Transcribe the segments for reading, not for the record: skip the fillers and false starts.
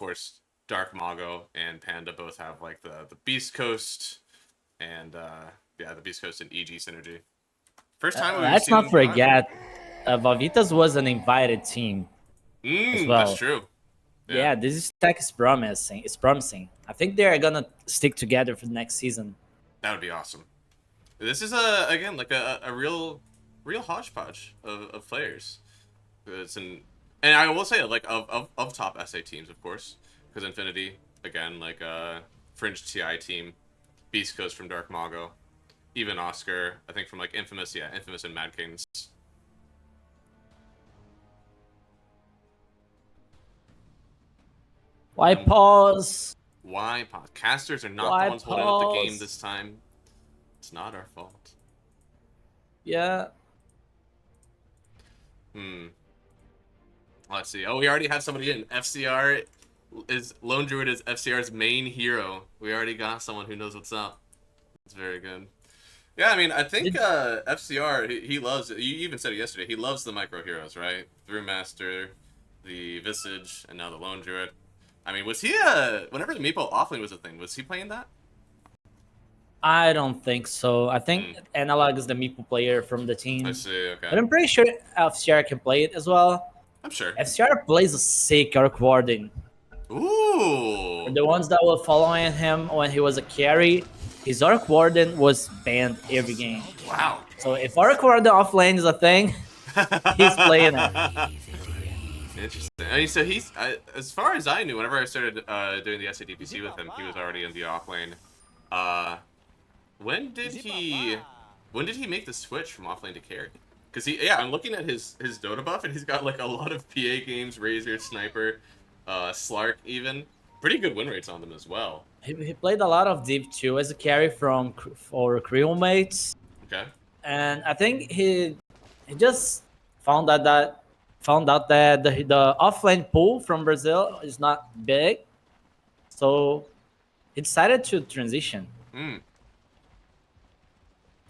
course, Dark Mago and Panda both have like the Beast Coast and yeah, the Beast Coast and EG synergy. First time we've Let's seen not them combine. forget, Wawitas was an invited team as That's well. true. Yeah, this tech is promising. It's promising. I think they are gonna stick together for the next season. That would be awesome. This is again like a real hodgepodge of players. It's an and I will say like of top SA teams, of course, because Infinity again like Fringe TI team, Beast Coast from Dark Mago, even Oscar I think from like Infamous, yeah, Infamous and Mad Kings. Why pause? Why podcasters are not Why the ones holding up the game pause? this time? It's not our fault. Yeah. Let's see. Oh, we already have somebody in. FCR is Lone Druid is FCR's main hero. We already got someone who knows what's up. It's very good. Yeah, I mean, I think FCR he loves it. You even said it yesterday. He loves the micro heroes, right? Brewmaster, the Visage, and now the Lone Druid. I mean, was he whenever the Meepo offlane was a thing, was he playing that? I don't think so. I think Analog is the Meeple player from the team. I see, okay. But I'm pretty sure FCR can play it as well. I'm sure. FCR plays a sick Arc Warden. Ooh. For the ones that were following him when he was a carry, his Arc Warden was banned every game. Wow. So if Arc Warden offlane is a thing, he's playing it. Interesting. I mean, so he's as far as I knew, whenever I started doing the SADPC with him, he was already in the offlane. When did he make the switch from offlane to carry? Because I'm looking at his Dota buff, and he's got like a lot of PA games, Razor, Sniper, Slark, even pretty good win rates on them as well. He played a lot of Div 2 as a carry for Creole mates. Okay. And I think he just found out that the offlane pool from Brazil is not big, so he decided to transition.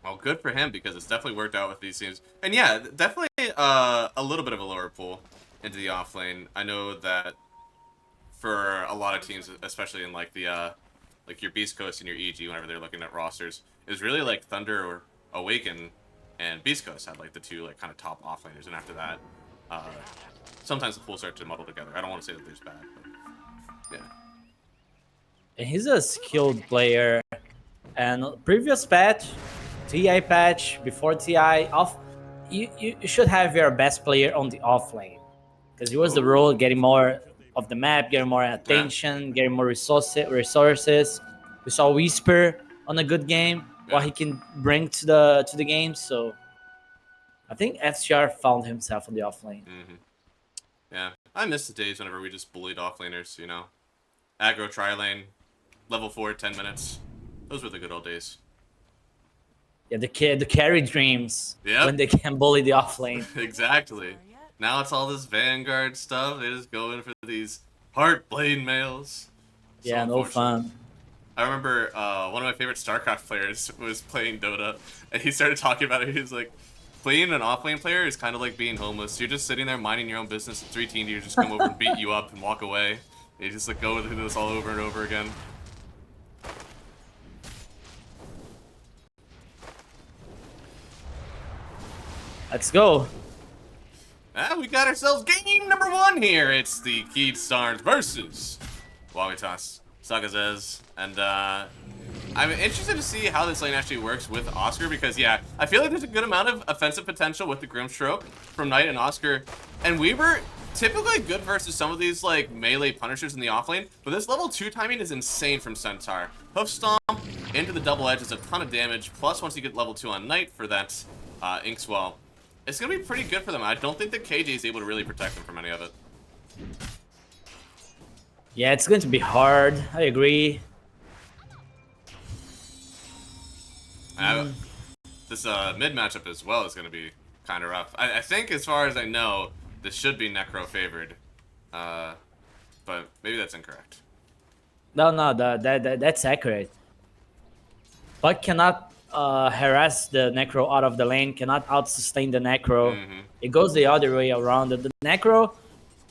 Well, good for him, because it's definitely worked out with these teams. And yeah, definitely a little bit of a lower pool into the offlane. I know that for a lot of teams, especially in like the like your Beast Coast and your EG, whenever they're looking at rosters, is really like Thunder or Awaken and Beast Coast had like the two like kind of top offlaners, and after that, sometimes the pools start to muddle together. I don't want to say that there's bad, but yeah. And he's a skilled player. And previous patch, TI patch, before TI, you should have your best player on the offlane, because he was the role getting more of the map, getting more attention, getting more resources. We saw Whisper on a good game, what he can bring to the game. So I think FCR found himself on the offlane. Yeah, I miss the days whenever we just bullied offlaners, you know. Aggro tri-lane, level 4, 10 minutes. Those were the good old days. Yeah, the carry dreams when they can bully the offlane. Exactly. Now it's all this Vanguard stuff. They just go in for these Heartblade males. Yeah, no fun. I remember one of my favorite StarCraft players was playing Dota, and he started talking about it. He was like, playing an offlane player is kind of like being homeless. You're just sitting there minding your own business, and 3 team leaders just come over and beat you up and walk away. And you just like go through this all over and over again. Let's go. We got ourselves game number 1 here. It's the Keyd Stars versus Wawitas Sagazes. And I'm interested to see how this lane actually works with Oscar, because yeah, I feel like there's a good amount of offensive potential with the Grimstroke from Knight and Oscar. And we were typically good versus some of these like melee punishers in the offlane, but this level 2 timing is insane from Centaur. Hoof Stomp into the double edge is a ton of damage, plus once you get level 2 on Knight for that Inkswell, it's going to be pretty good for them. I don't think that KJ is able to really protect them from any of it. Yeah, it's going to be hard. I agree. This mid matchup as well is going to be kind of rough. I think, as far as I know, this should be Necro favored. But maybe that's incorrect. No, that's accurate. But cannot harass the Necro out of the lane, cannot out-sustain the Necro. It goes the other way around. The Necro,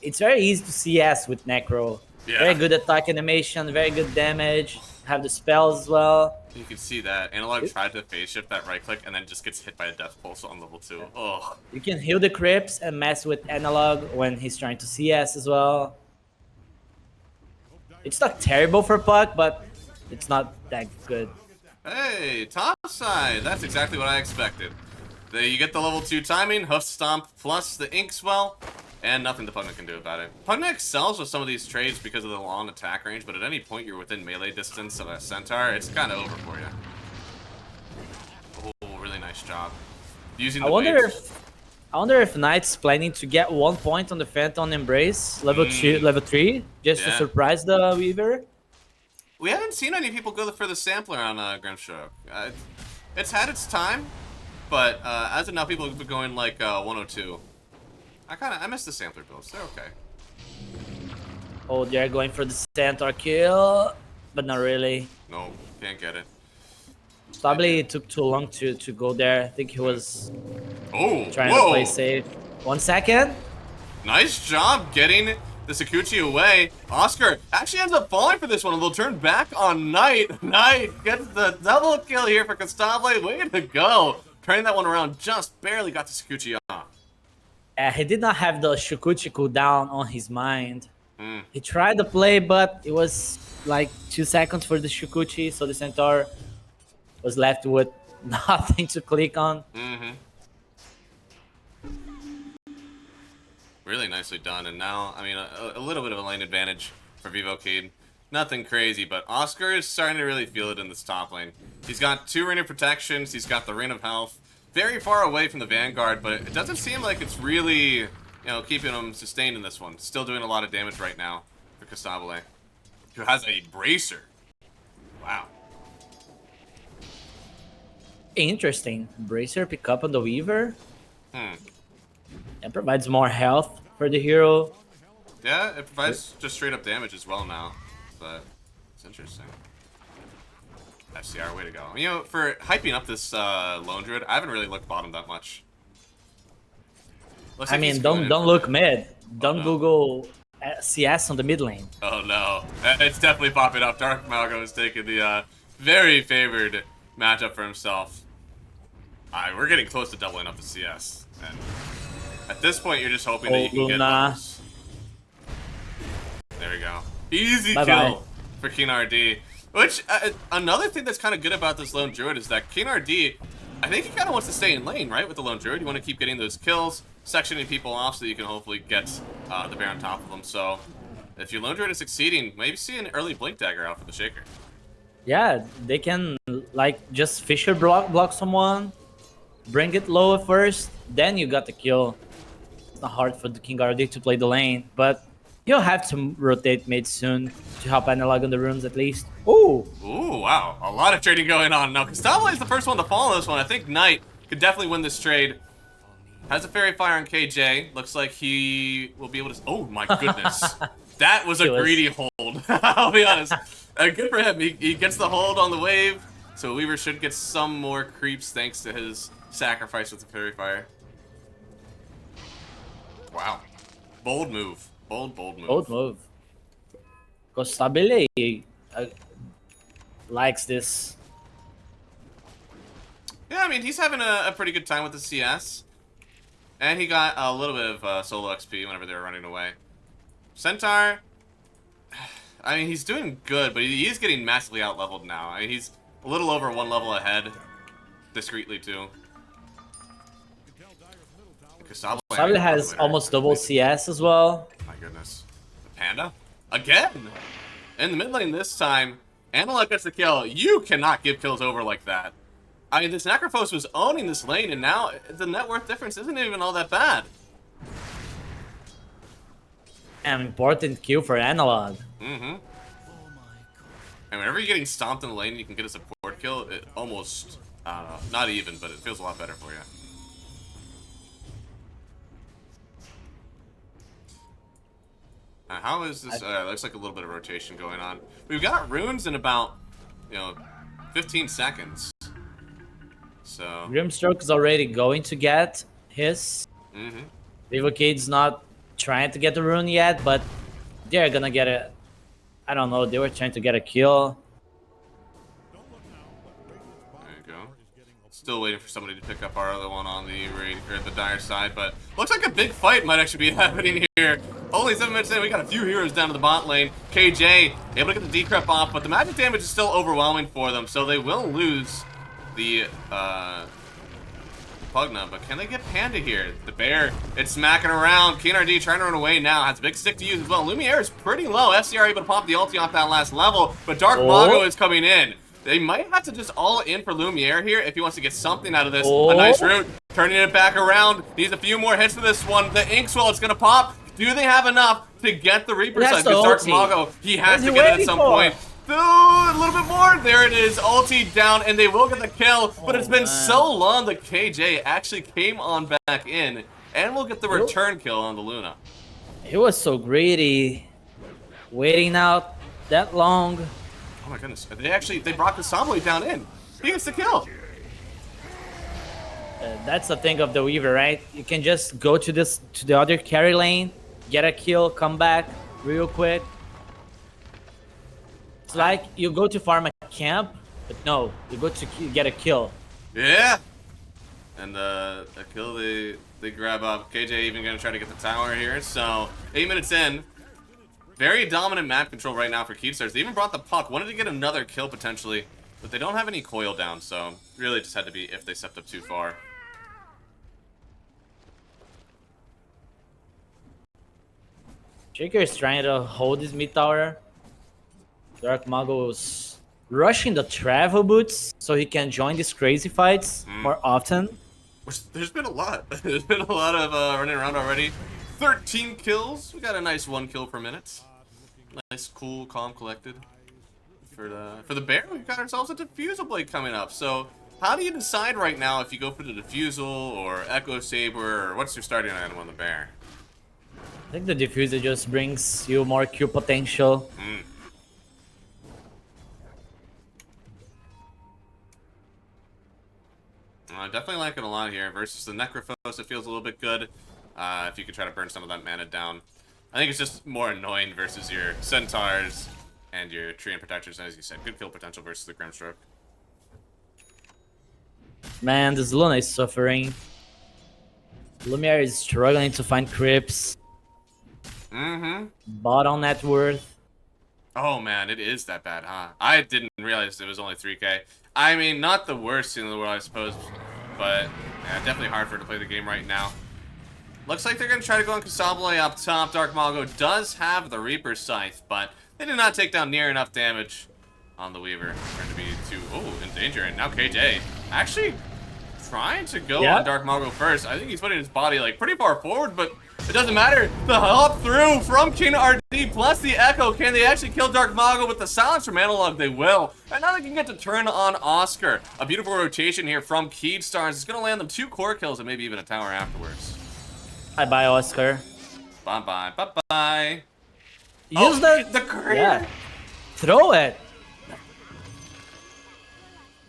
it's very easy to CS with Necro. Yeah. Very good attack animation, very good damage. Have the spells as well. You can see that Analog tried to phase shift that right click and then just gets hit by a death pulse on level 2. Oh. You can heal the creeps and mess with Analog when he's trying to CS as well. It's not terrible for Puck, but it's not that good. Hey, top side. That's exactly what I expected. You get the level 2 timing, Hoof Stomp, plus the Ink Swell, and nothing the Pugnik can do about it. Pugnik excels with some of these trades because of the long attack range, but at any point you're within melee distance of a Centaur, it's kind of over for you. Oh, really nice job. Using the I wonder waves. if Knight's planning to get 1 point on the Phantom Embrace, level 3, just to surprise the Weaver. We haven't seen any people go for the sampler on Grimstroke. It's had its time, but as of now, people have been going like 102. I miss the sampler builds. They're okay. Oh, they're going for the Centaur kill, but not really. No, can't get it. Probably it took too long to go there. I think he was trying to play safe. 1 second. Nice job getting the Sakuchi away. Oscar actually ends up falling for this one, and they'll turn back on Knight. Knight gets the double kill here for Costable. Way to go. Turning that one around, just barely got the Sakuchi off. He did not have the Shukuchi cooldown on his mind. He tried to play, but it was like 2 seconds for the Shukuchi, so the Centaur was left with nothing to click on. Really nicely done, and now, I mean, a little bit of a lane advantage for Vivo Cade. Nothing crazy, but Oscar is starting to really feel it in this top lane. He's got 2 Ring of Protections, he's got the Ring of Health, very far away from the Vanguard, but it doesn't seem like it's really, keeping him sustained in this one. Still doing a lot of damage right now for Costabile, who has a Bracer. Wow. Interesting. Bracer pick up on the Weaver. And provides more health for the hero. Yeah, it provides just straight up damage as well now, but it's interesting. FCR, way to go. For hyping up this Lone Druid, I haven't really looked bottom that much. I mean, don't look mid. Don't Google CS on the mid lane. Oh no, it's definitely popping up. Dark Malgo is taking the very favored matchup for himself. Alright, we're getting close to doubling up the CS. And at this point, you're just hoping that you can get levels. There we go. Easy kill for King RD. Which, another thing that's kind of good about this Lone Druid is that King RD, I think he kind of wants to stay in lane, right? With the Lone Druid, you want to keep getting those kills, sectioning people off so that you can hopefully get the bear on top of them. So, if your Lone Druid is succeeding, maybe see an early Blink Dagger out for the Shaker. Yeah, they can, like, just Fisher block someone, bring it low at first, then you got the kill. It's not hard for the King RD to play the lane, but you'll have to rotate mid soon to help Analog on the runes at least. Ooh! Ooh, wow. A lot of trading going on. Now, Costable is the first one to fall on this one. I think Knight could definitely win this trade. Has a Fairy Fire on KJ. Looks like he will be able to... Oh, my goodness. That was a greedy hold. I'll be honest. Good for him. He gets the hold on the wave, so Weaver should get some more creeps thanks to his sacrifice with the Fairy Fire. Wow. Bold move. Bold move. Bold move. Costabile likes this. Yeah, I mean, he's having a pretty good time with the CS. And he got a little bit of solo XP whenever they were running away. Centaur, I mean, he's doing good, but he is getting massively out-leveled now. I mean, he's a little over 1 level ahead, discreetly, too. Costabile has almost double CS as well. My goodness. The Panda? Again! In the mid lane this time, Analog gets the kill. You cannot give kills over like that. I mean, this Necrophos was owning this lane, and now the net worth difference isn't even all that bad. An important kill for Analog. And whenever you're getting stomped in the lane and you can get a support kill, it almost, not even, but it feels a lot better for you. How is this? Looks like a little bit of rotation going on. We've got runes in about, 15 seconds. So Grimstroke is already going to get his. Vivo Cade's not trying to get the rune yet, but they're gonna get it I don't know. They were trying to get a kill. There you go. Still waiting for somebody to pick up our other one on the the dire side, but looks like a big fight might actually be happening here. Only 7 minutes in, we got a few heroes down to the bot lane. KJ able to get the decrep off, but the magic damage is still overwhelming for them, so they will lose the Pugna, but can they get Panda here? The bear, it's smacking around. KNRD trying to run away now. Has a big stick to use as well. Lumiere is pretty low. FCR able to pop the ulti off that last level, but Dark Mago is coming in. They might have to just all in for Lumiere here if he wants to get something out of this. A nice root, turning it back around. Needs a few more hits for this one. The Ink Swell, it's gonna pop. Do they have enough to get the Reaper side? Because Dark Mago, he has to get it at some point. A little bit more. There it is. Ulti down, and they will get the kill. But it's been so long that KJ actually came on back in, and will get the return kill on the Luna. He was so greedy, waiting out that long. Oh my goodness! They brought the Sombly down in. He gets the kill. That's the thing of the Weaver, right? You can just go to the other carry lane, get a kill, come back real quick. It's like you go to farm a camp, but no, you go to get a kill. Yeah. And the kill they grab up. KJ even gonna try to get the tower here. So 8 minutes in. Very dominant map control right now for Keystars. They even brought the puck. Wanted to get another kill potentially, but they don't have any coil down, so really just had to be if they stepped up too far. Shaker is trying to hold his mid tower. Dark Mago was rushing the travel boots so he can join these crazy fights more often. There's been a lot. There's been a lot of running around already. 13 kills. We got a nice 1 kill per minute. Nice, cool, calm, collected. For the bear, we've got ourselves a Diffusal Blade coming up. So how do you decide right now if you go for the Diffusal or Echo Saber, or what's your starting item on the bear? I think the Diffuser just brings you more Q potential. I definitely like it a lot here. Versus the Necrophos, it feels a little bit good. If you could try to burn some of that mana down. I think it's just more annoying versus your Centaurs and your Treant Protectors. As you said, good kill potential versus the Grimstroke. Man, this Luna is suffering. Lumiere is struggling to find creeps. Bottom net worth. Oh man, it is that bad, huh? I didn't realize it was only 3k. I mean, not the worst thing in the world, I suppose, but yeah, definitely hard for her to play the game right now. Looks like they're going to try to go on Kasabale up top. Dark Mago does have the Reaper Scythe, but they did not take down near enough damage on the Weaver. Trying to be too, in danger, and now KJ actually trying to go on Dark Mago first. I think he's putting his body like pretty far forward, but it doesn't matter. The hop through from KNRD plus the Echo. Can they actually kill Dark Mago with the silence from Analog? They will. And now they can get to turn on Oscar. A beautiful rotation here from Keystars. It's going to land them 2 core kills and maybe even a tower afterwards. Bye-bye, Oscar. Bye-bye. Bye-bye. Use the crater. Yeah. Throw it.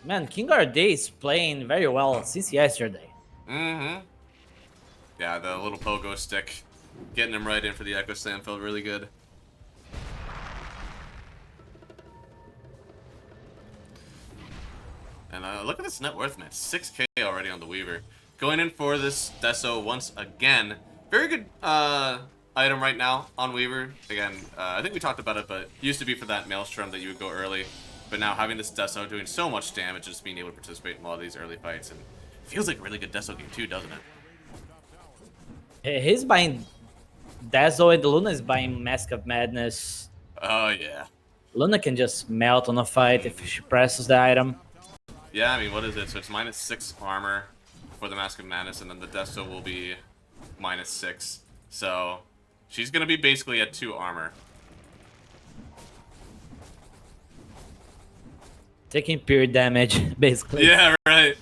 Man, KNRD is playing very well since yesterday. Yeah, the little pogo stick, getting him right in for the Echo Slam felt really good. And look at this net worth, man. 6k already on the Weaver. Going in for this Deso once again. Very good item right now on Weaver. Again, I think we talked about it, but used to be for that Maelstrom that you would go early. But now having this Deso doing so much damage, just being able to participate in a lot of these early fights. And it feels like a really good Deso game too, doesn't it? He's buying Dazzle and Luna is buying Mask of Madness. Oh, yeah. Luna can just melt on a fight if she presses the item. Yeah, I mean, what is it? So it's -6 armor for the Mask of Madness, and then the Desto will be -6. So she's going to be basically at 2 armor. Taking pure damage, basically. Yeah, right.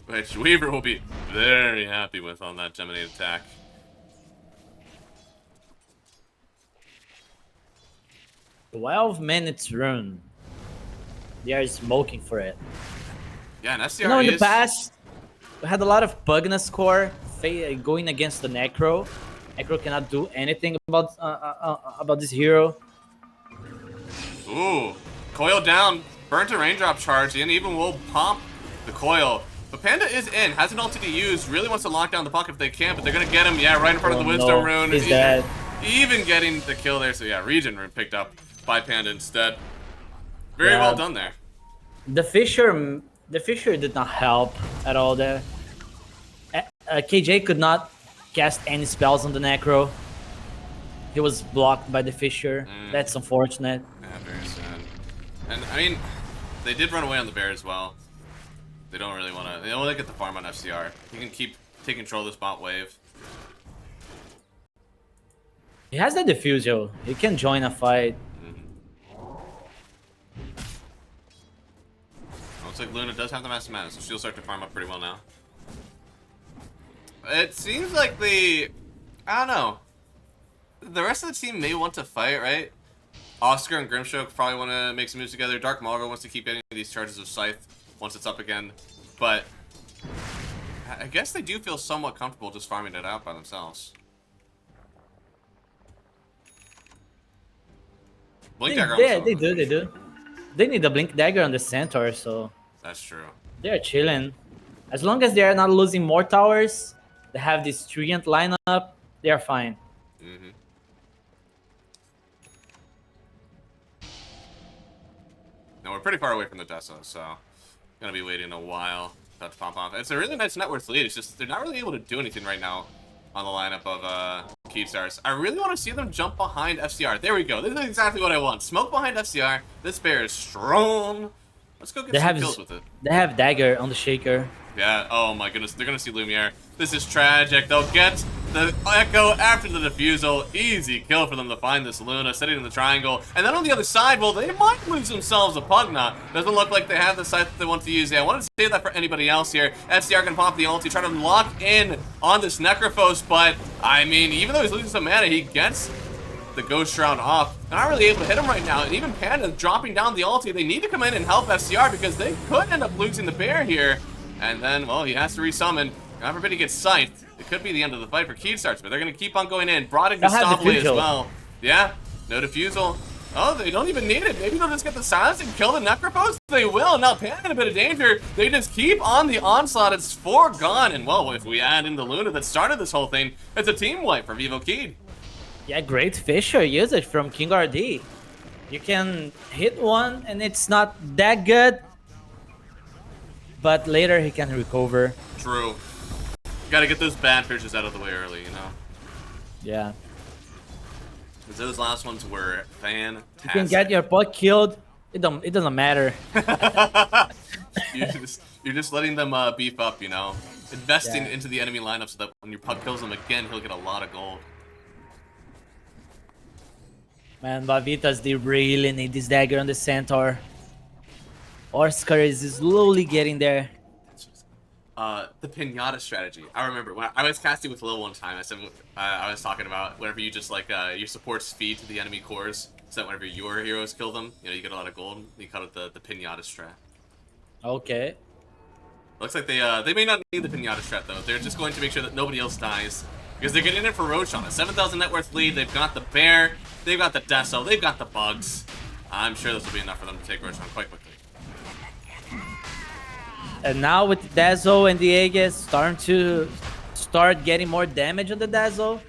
Which Weaver will be very happy with on that Geminate attack. 12 minutes run. They are smoking for it. Yeah, and SDR in the past, we had a lot of Pugna score going against the Necro. Necro cannot do anything about this hero. Ooh, coil down, burnt a raindrop charge, and even will pop the coil. But Panda is in, has an ulti to use, really wants to lock down the puck if they can, but they're gonna get him, yeah, right in front of the Wisdom Rune. He's dead. Even getting the kill there, so yeah, Regen Rune picked up by Panda instead. Very well done there. The Fisher did not help at all there. KJ could not cast any spells on the Necro. He was blocked by the Fisher. That's unfortunate. Yeah, very sad. And I mean, they did run away on the bear as well. They don't really want to. They don't want to get the farm on FCR. He can take control of this bot wave. He has the diffusal. He can join a fight. Looks like Luna does have the Master Mana, so she'll start to farm up pretty well now. It seems like I don't know. The rest of the team may want to fight, right? Oscar and Grimstroke probably want to make some moves together. Dark Malgo wants to keep getting these charges of Scythe once it's up again. But I guess they do feel somewhat comfortable just farming it out by themselves. Blink Dagger. They do. They need a Blink Dagger on the Centaur, so... That's true. They're chilling. As long as they're not losing more towers, they have this Treant lineup, they're fine. Now we're pretty far away from the Deso, so gonna be waiting a while for that to pop off. It's a really nice net worth lead. It's just they're not really able to do anything right now on the lineup of Keystars. I really want to see them jump behind FCR. There we go. This is exactly what I want. Smoke behind FCR. This bear is strong. Let's go get some kills with it. They have Dagger on the Shaker. Yeah, oh my goodness. They're going to see Lumiere. This is tragic. They'll get the Echo after the Diffusal. Easy kill for them to find this Luna, setting in the triangle. And then on the other side, well, they might lose themselves a Pugna. Doesn't look like they have the site that they want to use. Yeah, I wanted to save that for anybody else here. FCR can pop the ulti, try to lock in on this Necrophos, but, I mean, even though he's losing some mana, he gets the Ghost Shroud off. They're not really able to hit him right now, and even Panda dropping down the ulti. They need to come in and help FCR because they could end up losing the bear here. And then, well, he has to resummon. God forbid he gets Scythed. It could be the end of the fight for Keystarts, but they're going to keep on going in. Broading to stop away as well. Yeah, no Diffusal. Oh, they don't even need it. Maybe they'll just get the silence and kill the Necrophos. They will. Now Panda in a bit of danger. They just keep on the onslaught. It's 4 gone. And, well, if we add in the Luna that started this whole thing, it's a team wipe for Vivo Keed. Yeah, great Fisher usage from King RD. You can hit one and it's not that good, but later he can recover. True. Gotta get those bad fishes out of the way early, you know? Yeah. Because those last ones were fantastic. You can get your puck killed, it doesn't matter. You're just letting them beef up, you know? Investing into the enemy lineup so that when your puck kills him again, he'll get a lot of gold. Man, Wawitas, they really need this dagger on the Centaur. Oscar is slowly getting there. The pinata strategy. I remember when I was casting with Lil one time. I said I was talking about whenever you just like your supports feed to the enemy cores, so that whenever your heroes kill them, you know, you get a lot of gold. You call it the pinata strat. Okay. Looks like they may not need the pinata strat though. They're just going to make sure that nobody else dies because they're getting it for Roshan. A 7,000 net worth lead. They've got the bear. They've got the Deso. They've got the bugs. I'm sure this will be enough for them to take Roshan quite quickly. And now with the Dazzle and the Aegis starting to getting more damage on the Dazzle,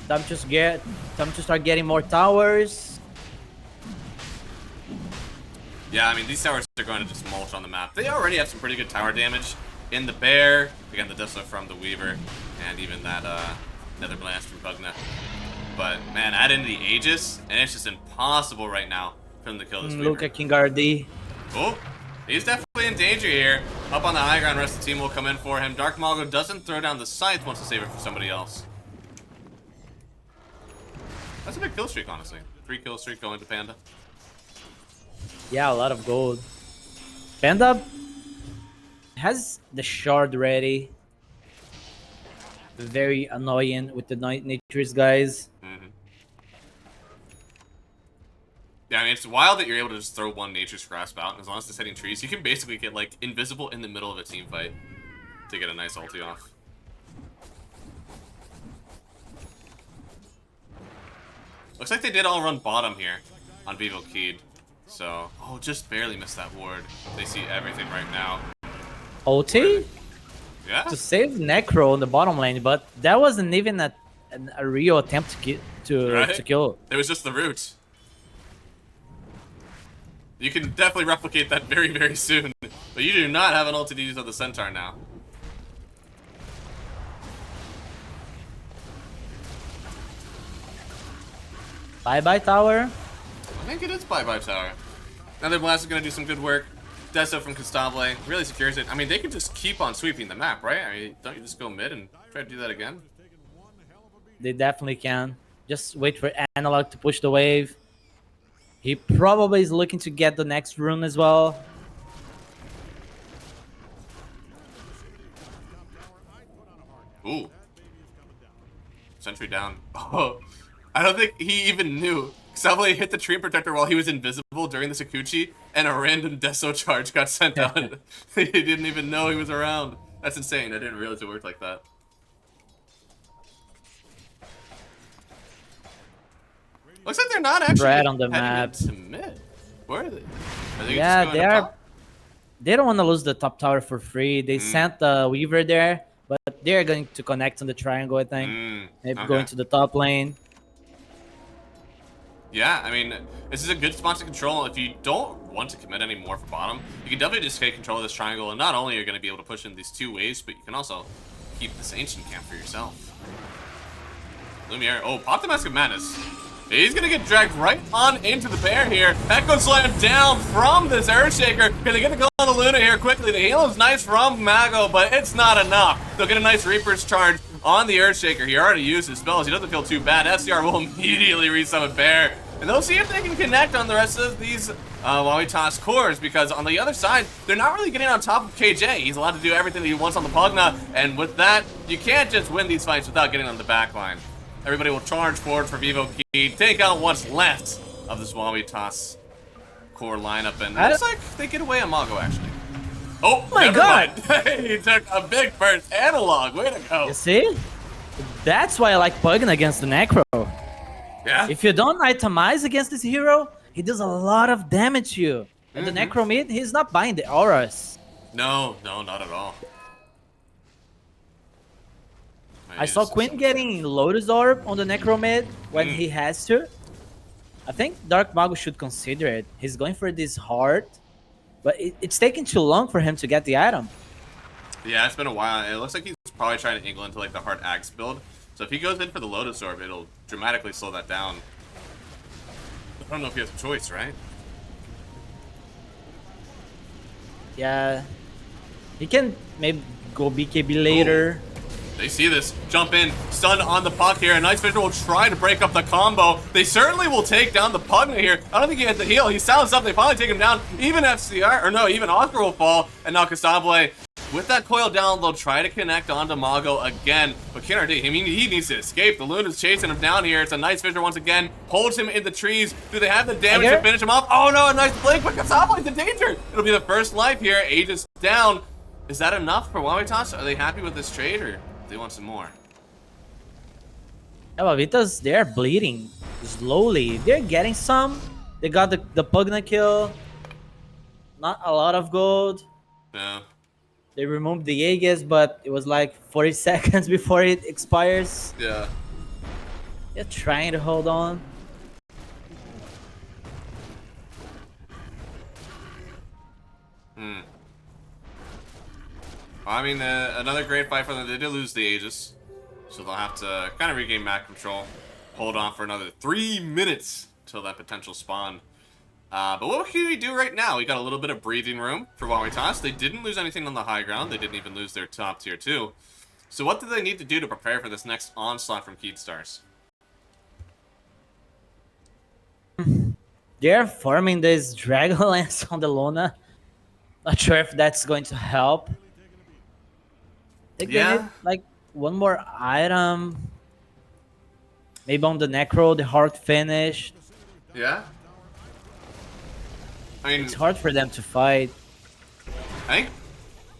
time to start getting more towers. Yeah, I mean these towers are going to just mulch on the map. They already have some pretty good tower damage in the bear. Again, the Deso from the Weaver, and even that Nether Blast from Pugna. But man, add in the Aegis, and it's just impossible right now for them to kill this Weaver. Look at King RD. Oh. He's definitely in danger here. Up on the high ground, rest of the team will come in for him. Dark Malgo doesn't throw down the scythe, wants to save it for somebody else. That's a big kill streak, honestly. 3 kill streak going to Panda. Yeah, a lot of gold. Panda has the shard ready. Very annoying with the Nature's guys. Yeah, I mean, it's wild that you're able to just throw one Nature's Grasp out, and as long as it's hitting trees, you can basically get, like, invisible in the middle of a team fight to get a nice ulti off. Looks like they did all run bottom here on Vivo Keed. So, oh, just barely missed that ward. They see everything right now. Ulti Yeah. to save Necro in the bottom lane, but that wasn't even a real attempt to kill. It was just the root. You can definitely replicate that very, very soon. But you do not have an ult to use on the Centaur now. Bye-bye tower. I think it is bye-bye tower. Another blast is going to do some good work. Deso from Costable really secures it. I mean, they can just keep on sweeping the map, right? I mean, don't you just go mid and try to do that again? They definitely can. Just wait for Analog to push the wave. He probably is looking to get the next rune as well. Ooh. Sentry down. Oh, I don't think he even knew. Costable hit the tree protector while he was invisible during the Sakuchi, and a random Deso charge got sent out. He didn't even know he was around. That's insane. I didn't realize it worked like that. Looks like they're not actually Brad on the heading map. into mid. Where are they? Are they Yeah, just going they to are. top? They don't want to lose the top tower for free. They sent the Weaver there, but they're going to connect on the triangle, I think. Maybe going to the top lane. Yeah, I mean, this is a good spot to control. If you don't want to commit any more for bottom, you can definitely just take control of this triangle, and not only are you going to be able to push in these two waves, but you can also keep this ancient camp for yourself. Lumiere, oh, pop the Mask of Madness. He's gonna get dragged right on into the bear here. Echo Slam down from this Earthshaker. Gonna get the kill on the Luna here quickly. The heal is nice from Mago, but it's not enough. They'll get a nice Reaper's charge on the Earthshaker. He already used his spells. He doesn't feel too bad. SCR will immediately resummon Bear. And they'll see if they can connect on the rest of these Wawitas cores, because on the other side, they're not really getting on top of KJ. He's allowed to do everything that he wants on the Pugna, and with that, you can't just win these fights without getting on the back line. Everybody will charge forward for Vivo Key, take out what's left of this Wawitas core lineup, and it looks like they get away on Mago, actually. Oh my god! He took a big first Analog, way to go! You see? That's why I like Pugna against the Necro. Yeah? If you don't itemize against this hero, he does a lot of damage to you. And the Necro mid, he's not buying the auras. No, not at all. I saw Quinn getting Lotus Orb on the Necro mid when he has to. I think Dark Mago should consider it. He's going for this heart, but it's taking too long for him to get the item. Yeah, it's been a while. It looks like he's probably trying to angle into like the Heart Axe build. So if he goes in for the Lotus Orb, it'll dramatically slow that down. I don't know if he has a choice, right? Yeah. He can maybe go BKB later. Ooh. They see this, jump in, stun on the puck here, and Nice Vision will try to break up the combo. They certainly will take down the Pugna here. I don't think he had the heal. He sounds up, they finally take him down. Even FCR, or no, even Oscar will fall, and now Costable, with that coil down, they'll try to connect onto Mago again. But Kinnard, I mean, he needs to escape. The Luna's chasing him down here. It's a Nice Vision once again, holds him in the trees. Do they have the damage to finish him off? Oh no, a nice blink, but Costable's in danger. It'll be the first life here. Aegis down. Is that enough for Wawitas? Are they happy with this trade, or they want some more? Yeah, Wawitas, they're bleeding slowly. They're getting some. They got the Pugna kill. Not a lot of gold. Yeah. They removed the Aegis, but it was like 40 seconds before it expires. Yeah. They're trying to hold on. I mean, another great fight for them. They did lose the Aegis, so they'll have to kind of regain map control, hold on for another 3 minutes till that potential spawn. But what can we do right now? We got a little bit of breathing room for Wawitas. They didn't lose anything on the high ground. They didn't even lose their top tier 2. So what do they need to do to prepare for this next onslaught from Keystars? They're farming this Dragonlance on the Luna. Not sure if that's going to help. I think they need like one more item. Maybe on the Necro, the heart finished. Yeah? I mean, it's hard for them to fight. I think,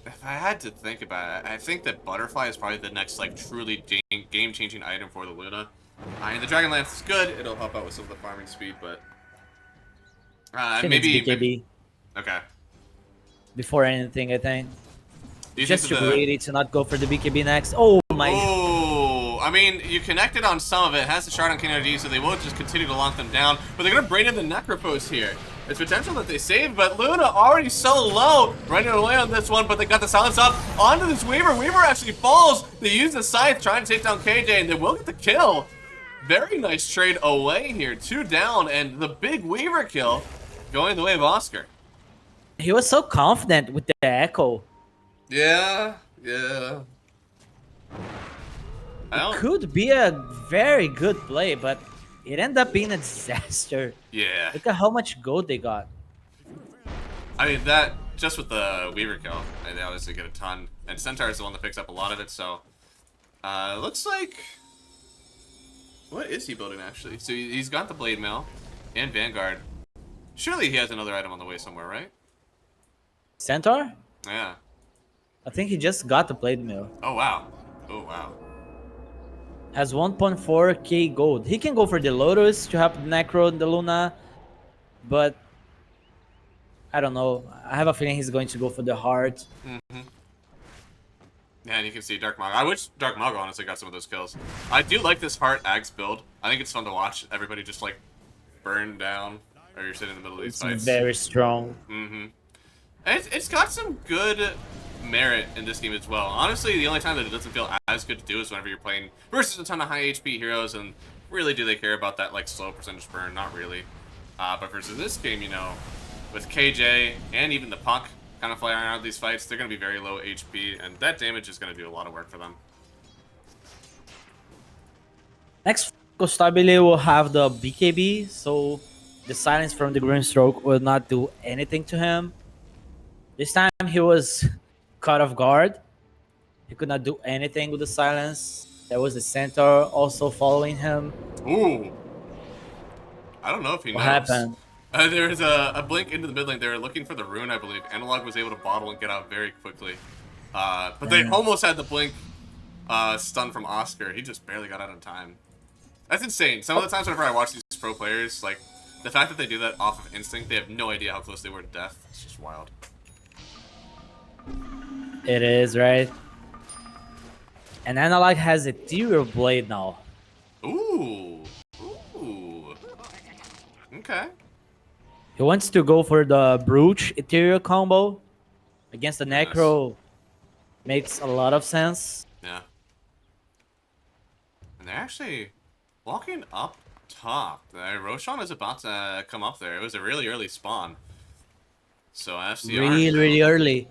if I had to think about it, I think that Butterfly is probably the next like truly game-changing item for the Luna. I mean, the Dragonlance is good. It'll help out with some of the farming speed, but Maybe, BKB okay. before anything, I think. Do you Just think too that greedy to not go for the BKB next. Oh my. Oh, I mean, you connected on some of it. Has the shard on KNRG, so they will just continue to lock them down. But they're going to bring in the Necropost here. It's potential that they save, but Luna already so low, running away on this one, but they got the silence up onto this Weaver. Weaver actually falls. They use the Scythe trying to take down KJ, and they will get the kill. Very nice trade away here. 2 down, and the big Weaver kill going the way of Oscar. He was so confident with the Echo. Yeah. It could be a very good play, but it ended up being a disaster. Yeah. Look at how much gold they got. I mean, that, just with the Weaver kill, they obviously get a ton. And Centaur is the one that picks up a lot of it, so... looks like... What is he building, actually? So he's got the Blade Mail and Vanguard. Surely he has another item on the way somewhere, right? Centaur? Yeah. I think he just got the Blade Mill. Oh, wow. Oh, wow. Has 1.4k gold. He can go for the Lotus to help the Necro and the Luna, but I don't know. I have a feeling he's going to go for the Heart. Mm-hmm. Yeah, and you can see Dark Mago. I wish Dark Mago honestly got some of those kills. I do like this Heart Axe build. I think it's fun to watch everybody just like burn down, or you're sitting in the middle of these fights. It's very strong. Mm-hmm. And it's got some good merit in this game as well. Honestly, the only time that it doesn't feel as good to do is whenever you're playing versus a ton of high HP heroes, and really do they care about that like slow percentage burn? Not really. But versus this game, you know, with KJ and even the Puck kind of flying around these fights, they're going to be very low HP, and that damage is going to do a lot of work for them. Next, Stabile will have the BKB, so the silence from the Green Stroke will not do anything to him. This time he was caught off guard. He could not do anything with the silence. There was the Centaur also following him. Ooh. I don't know if he knows. What happened? There was a blink into the mid lane. They were looking for the rune, I believe. Analog was able to bottle and get out very quickly. But they almost had the blink stun from Oscar. He just barely got out in time. That's insane. Some of the times whenever I watch these pro players, like, the fact that they do that off of instinct, they have no idea how close they were to death. It's just wild. It is, right? And Analog has Ethereal Blade now. Ooh. Ooh. Okay. He wants to go for the Brooch Ethereal combo against the Necro. Makes a lot of sense. Yeah. And they're actually walking up top. Roshan is about to come up there. It was a really early spawn. So FCR. Really early.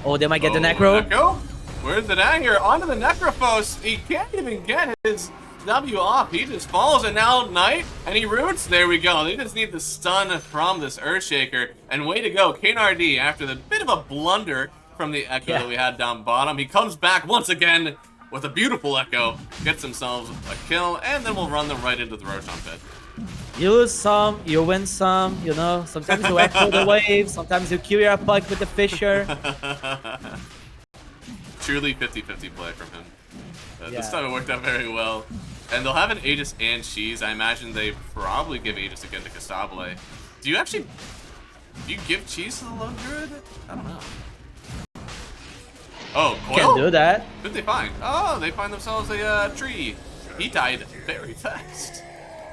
Oh, they might get the Necro. Echo? Where's the dagger? Onto the Necrophos. He can't even get his W off. He just falls, and now Knight, and he roots. There we go. They just need the stun from this Earthshaker. And way to go, KNRD, after the bit of a blunder from the Echo that we had down bottom. He comes back once again with a beautiful Echo, gets themselves a kill, and then we'll run them right into the Roshan pit. You lose some, you win some, you know. Sometimes you echo the wave, sometimes you kill your Puck with the Fisher. Truly 50-50 play from him. This time it worked out very well. And they'll have an Aegis and Cheese. I imagine they probably give Aegis again to Castabile. Do you give Cheese to the Lone Druid? I don't know. Oh, Coil? Can't do that. Who'd they find? Oh, they find themselves a tree. He died very fast.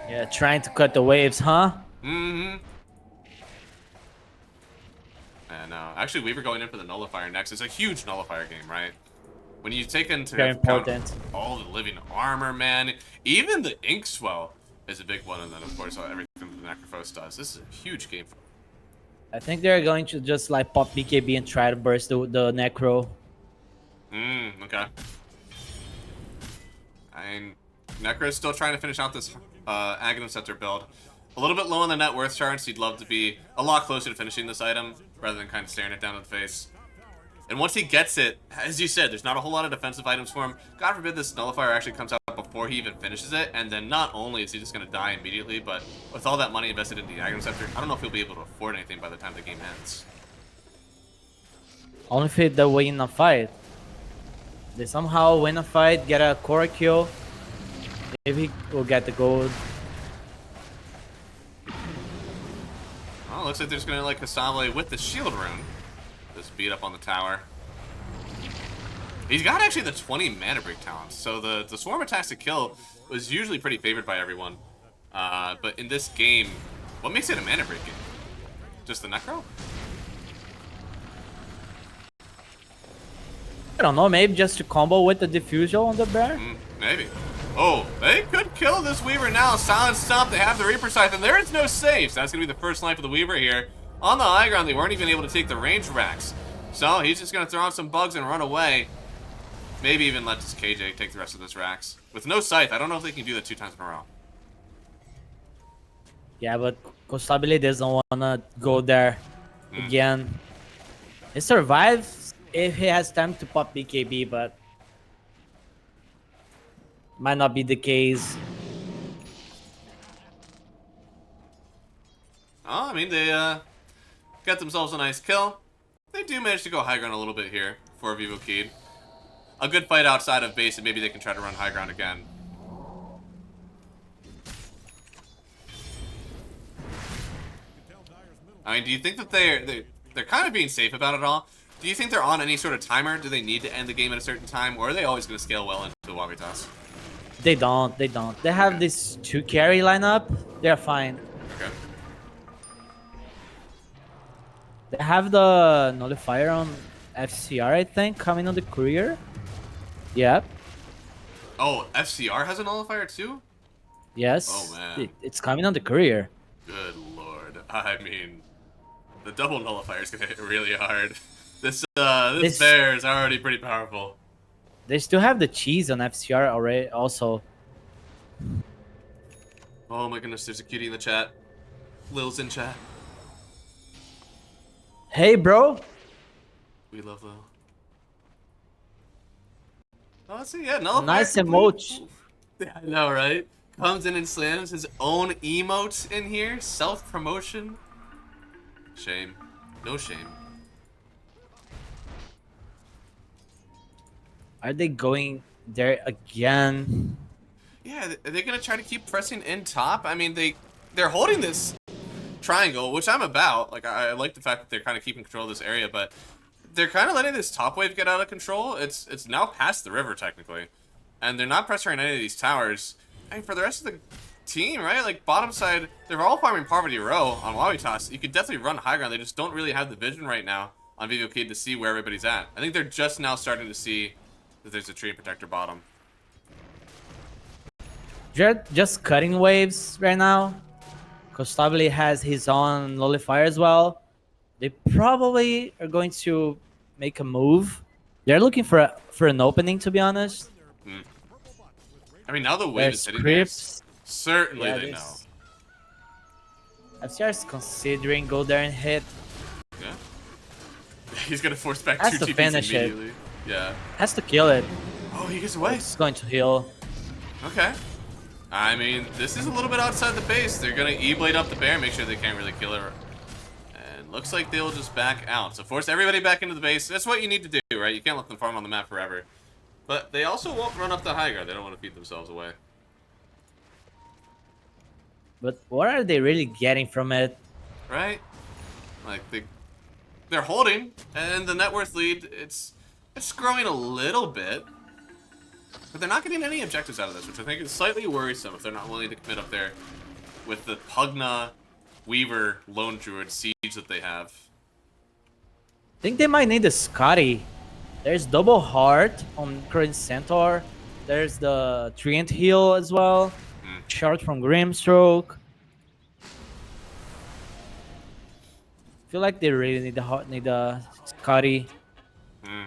Yeah, trying to cut the waves, huh? Mm-hmm. And actually, Weaver going in for the Nullifier next. It's a huge Nullifier game, right? When you take into account all the living armor, man, even the Inkswell is a big one, and then of course everything that the Necrophos does. This is a huge game. I think they're going to just like pop BKB and try to burst the Necro. Okay. Necro's still trying to finish out this Aghanim Scepter build. A little bit low on the net worth charts. He'd love to be a lot closer to finishing this item rather than kind of staring it down in the face. And once he gets it, as you said, there's not a whole lot of defensive items for him. God forbid this Nullifier actually comes out before he even finishes it, and then not only is he just going to die immediately, but with all that money invested in the Aghanim Scepter, I don't know if he'll be able to afford anything by the time the game ends. Only if they win a fight. They somehow win a fight, get a core kill. Maybe we'll get the gold. Oh, Oh, looks like there's gonna like Kasable with the shield rune. Just beat up on the tower. He's got actually the 20 mana break talent, so the swarm attacks to kill was usually pretty favored by everyone. But in this game, what makes it a mana break game? Just the Necro? I don't know, maybe just to combo with the diffusal on the bear? Maybe. Oh, they could kill this Weaver now. Silent Stomp, they have the Reaper Scythe, and there is no saves. That's going to be the first life of the Weaver here. On the high ground, they weren't even able to take the range racks. So he's just going to throw out some bugs and run away. Maybe even let this KJ take the rest of this racks. With no Scythe, I don't know if they can do that 2 times in a row. Yeah, but Kostabile doesn't want to go there again. He survives if he has time to pop BKB, but might not be the case. Oh, I mean, they got themselves a nice kill. They do manage to go high ground a little bit here for Vivo Kid. A good fight outside of base, and maybe they can try to run high ground again. I mean, do you think that they're kind of being safe about it all? Do you think they're on any sort of timer? Do they need to end the game at a certain time, or are they always going to scale well into the Wawitas? They don't. They have this 2 carry lineup. They're fine. Okay. They have the nullifier on FCR, I think, coming on the courier. Yep. Oh, FCR has a nullifier too? Yes. Oh, man. It's coming on the courier. Good lord. I mean, the double nullifier is going to hit really hard. This bear is already pretty powerful. They still have the cheese on FCR already. Also. Oh my goodness, there's a cutie in the chat. Lil's in chat. Hey, bro. We love Lil. Oh, let's see, yeah, nullifier. Nice emote. Yeah, I know, right? Comes in and slams his own emote in here. Self-promotion. Shame. No shame. Are they going there again? Yeah, are they gonna try to keep pressing in top? I mean, they're holding this triangle, which I'm about. Like, I like the fact that they're kind of keeping control of this area, but they're kind of letting this top wave get out of control. It's now past the river technically, and they're not pressuring any of these towers. And for the rest of the team, right? Like bottom side, they're all farming Poverty Row on Wawitas. You could definitely run high ground. They just don't really have the vision right now on Vivo Kid to see where everybody's at. I think they're just now starting to see that there's a tree protector bottom. They're just cutting waves right now. Kostabile has his own nullifier as well. They probably are going to make a move. They're looking for an opening, to be honest. I mean, now the wave is hitting Crips. Certainly Yeah, they know. FCR is considering go there and hit. Yeah. He's gonna force back Has 2 to TPs finish it. immediately. Yeah. Has to kill it. Oh, he gets away. It's going to heal. Okay. I mean, this is a little bit outside the base. They're gonna E-blade up the bear, make sure they can't really kill it. And looks like they'll just back out. So force everybody back into the base. That's what you need to do, right? You can't let them farm on the map forever. But they also won't run up the high ground. They don't want to feed themselves away. But what are they really getting from it? Right? Like, they're holding, and the net worth lead, it's growing a little bit. But they're not getting any objectives out of this, which I think is slightly worrisome if they're not willing to commit up there with the Pugna, Weaver, Lone Druid siege that they have. I think they might need a Scotty. There's double heart on current Centaur. There's the Treant heal as well. Shard from Grimstroke. Feel like they really need the Scotty. Yeah,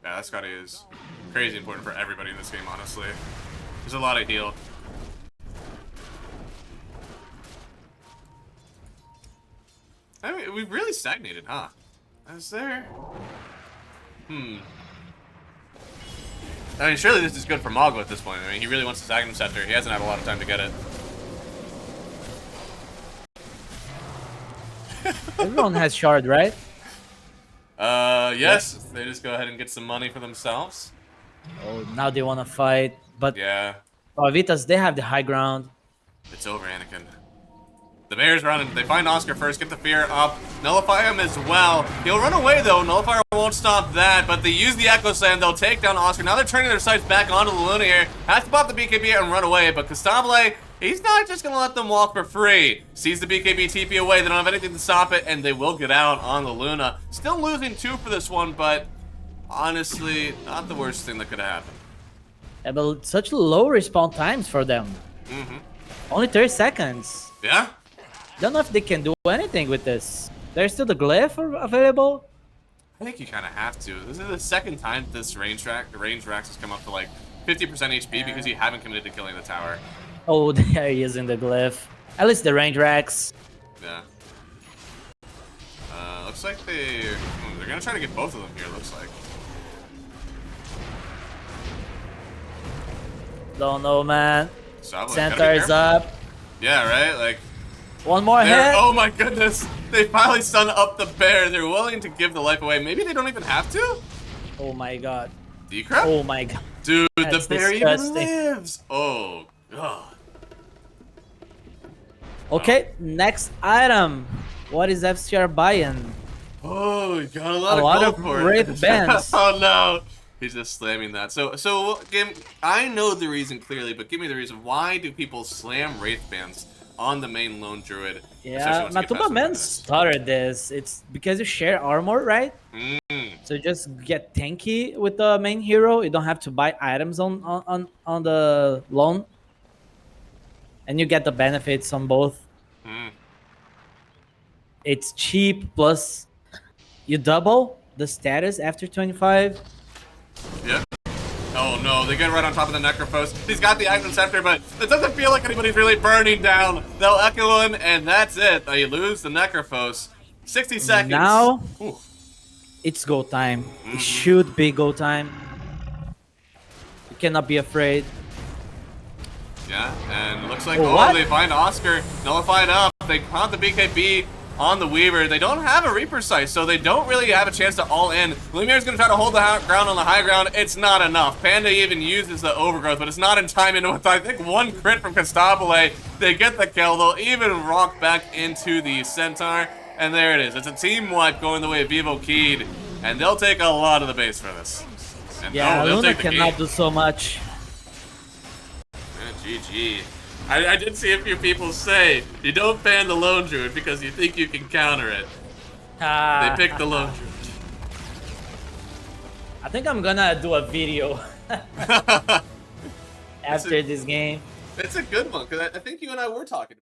that Scotty is crazy important for everybody in this game, honestly. There's a lot of heal. I mean, we've really stagnated, huh? Is there... I mean, surely this is good for Mago at this point. I mean, he really wants the Magnum Scepter. He hasn't had a lot of time to get it. Everyone has Shard, right? Yes. They just go ahead and get some money for themselves. Oh, now they want to fight. But Yeah. Wawitas, they have the high ground. It's over, Anakin. The Bears run, and they find Oscar first, get the fear up, nullify him as well. He'll run away though, Nullifier won't stop that, but they use the Echo Slam, they'll take down Oscar. Now they're turning their sights back onto the Luna here. Has to pop the BKB and run away, but Costabile, he's not just gonna let them walk for free. Sees the BKB TP away, they don't have anything to stop it, and they will get out on the Luna. Still losing 2 for this one, but honestly, not the worst thing that could have happened. Yeah, but such low respawn times for them. Only 30 seconds. Yeah? Don't know if they can do anything with this. There's still the glyph available. I think you kind of have to. This is the second time this range rax has come up to like 50% HP because you haven't committed to killing the tower. Oh, they're using the glyph. At least the range racks. Yeah. Looks like they're gonna try to get both of them here. Looks like. Don't know, man. Sabla, Centaur is up. Yeah, right. Like. One more hit. Oh my goodness! They finally stun up the bear. They're willing to give the life away. Maybe they don't even have to. Oh my god. Decrep? Oh my god. Dude, That's the bear disgusting. even lives. Oh god. Okay, next item. What is FCR buying? Oh, he got a lot of gold for Wraith it. bands. Oh no. He's just slamming that. So I know the reason clearly, but give me the reason. Why do people slam Wraith bands on the main lone druid? Yeah, Matuba Man started this. It's because you share armor, right? So you just get tanky with the main hero. You don't have to buy items on the lone. And you get the benefits on both. It's cheap, plus you double the status after 25. Yep. Oh no, they get right on top of the Necrophos. He's got the Item Scepter, but it doesn't feel like anybody's really burning down. They'll Echo him, and that's it. You lose the Necrophos. 60 seconds. Now, Ooh. it's go time. It should be go time. You cannot be afraid. Yeah, and it looks like, What? they find Oscar nullified up. They caught the BKB on the Weaver. They don't have a Reaper Sight, so they don't really have a chance to all in. Lumire's gonna try to hold the ground on the high ground. It's not enough. Panda even uses the Overgrowth, but it's not in time. And with, I think, 1 crit from Costabile, they get the kill. They'll even rock back into the Centaur, and there it is. It's a team wipe going the way of Vivo Keyed, and they'll take a lot of the base for this. And Yeah, they'll Luna take the cannot game. do so much. GG. I did see a few people say, you don't ban the Lone Druid because you think you can counter it. They picked the Lone Druid. I think I'm gonna do a video after this game. It's a good one, because I think you and I were talking